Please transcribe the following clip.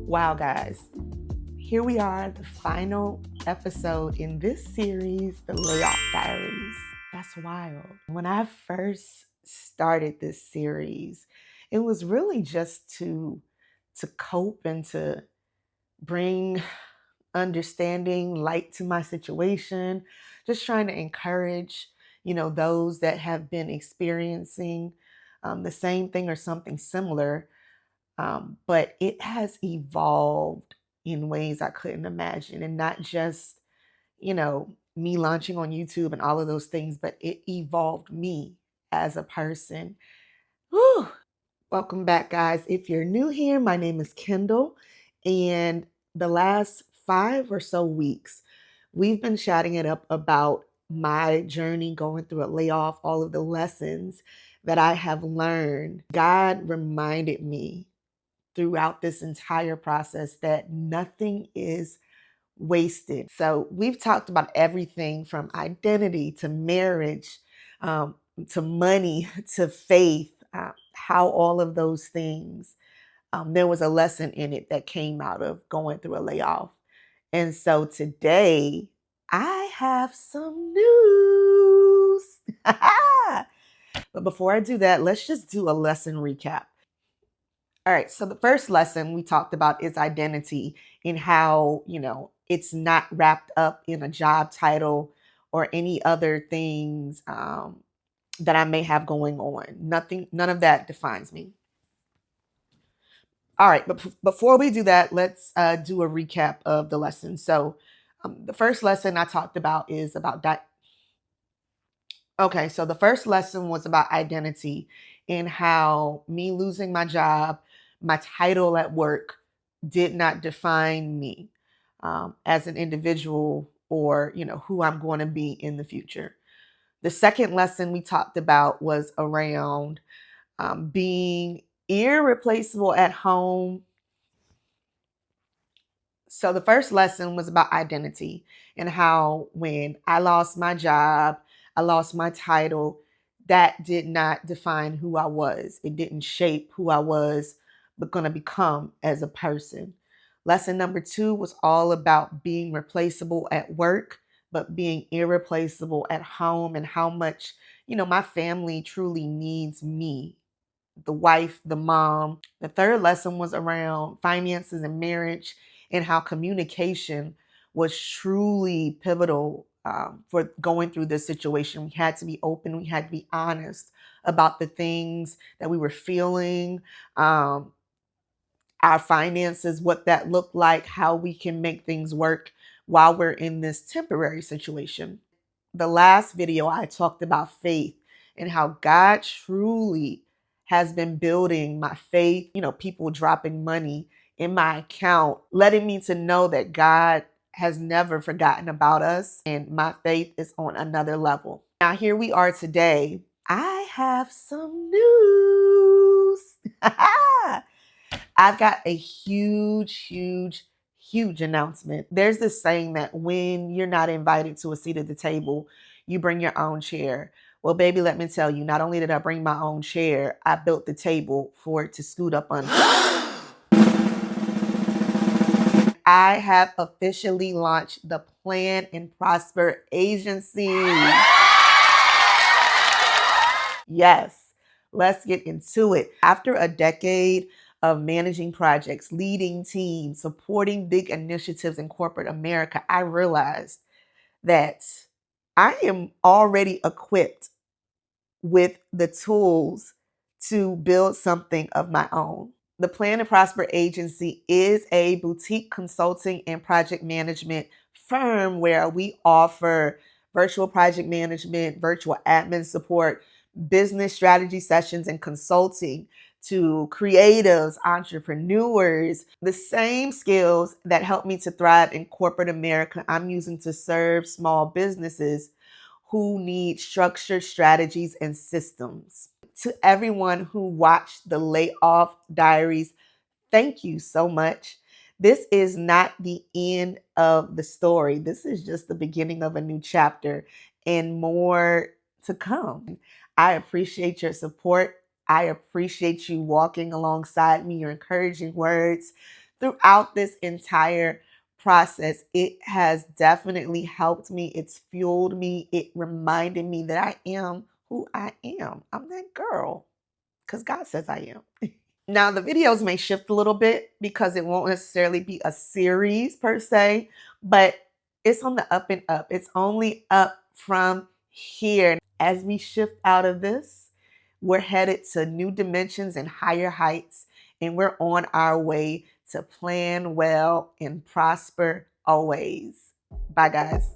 Wow, guys, here we are, the final episode in this series, the Layoff Diaries. That's wild. When I first started this series, it was really just to cope and to bring understanding, light to my situation, just trying to encourage, those that have been experiencing the same thing or something similar. But it has evolved in ways I couldn't imagine, and not just, me launching on YouTube and all of those things, but it evolved me as a person. Whew. Welcome back, guys. If you're new here, my name is Kendall, and the last 5 or so weeks, we've been chatting it up about my journey going through a layoff, all of the lessons that I have learned. God reminded me throughout this entire process that nothing is wasted. So we've talked about everything from identity to marriage, um, to money, to faith, how all of those things, there was a lesson in it that came out of going through a layoff. And so today I have some news. But before I do that, let's just do a lesson recap. All right, so the first lesson we talked about is identity, and how, it's not wrapped up in a job title or any other things that I may have going on. None of that defines me. All right, but before we do that, let's do a recap of the lesson. So, the first lesson I talked about is about Okay, so the first lesson was about identity, and how me losing my job, my title at work, did not define me as an individual, or who I'm going to be in the future. The second lesson we talked about was around being irreplaceable at home. So the first lesson was about identity, and how when I lost my job, I lost my title, that did not define who I was. It didn't shape who I was, but going to become as a person. Lesson number two was all about being replaceable at work, but being irreplaceable at home, and how much, my family truly needs me, the wife, the mom. The third lesson was around finances and marriage, and how communication was truly pivotal for going through this situation. We had to be open, we had to be honest about the things that we were feeling, um, our finances, what that looked like, how we can make things work while we're in this temporary situation. The last video, I talked about faith, and how God truly has been building my faith, people dropping money in my account, letting me to know that God has never forgotten about us, and my faith is on another level. Now, here we are today. I have some news. I've got a huge announcement. There's this saying that when you're not invited to a seat at the table, you bring your own chair. Well, baby, let me tell you, not only did I bring my own chair, I built the table for it to scoot up on. I have officially launched the Plan and Prosper Agency. Yes, let's get into it. After a decade of managing projects, leading teams, supporting big initiatives in corporate America, I realized that I am already equipped with the tools to build something of my own. The Plan and Prosper Agency is a boutique consulting and project management firm where we offer virtual project management, virtual admin support, business strategy sessions, and consulting to creatives, entrepreneurs. The same skills that help me to thrive in corporate America, I'm using to serve small businesses who need structured strategies and systems. To everyone who watched the Layoff Diaries, thank you so much. This is not the end of the story. This is just the beginning of a new chapter, and more to come. I appreciate your support. I appreciate you walking alongside me, your encouraging words, throughout this entire process, it has definitely helped me. It's fueled me. It reminded me that I am who I am. I'm that girl because God says I am. Now, the videos may shift a little bit because it won't necessarily be a series per se, but it's on the up and up. It's only up from here. As we shift out of this, we're headed to new dimensions and higher heights, and we're on our way to plan well and prosper always. Bye, guys.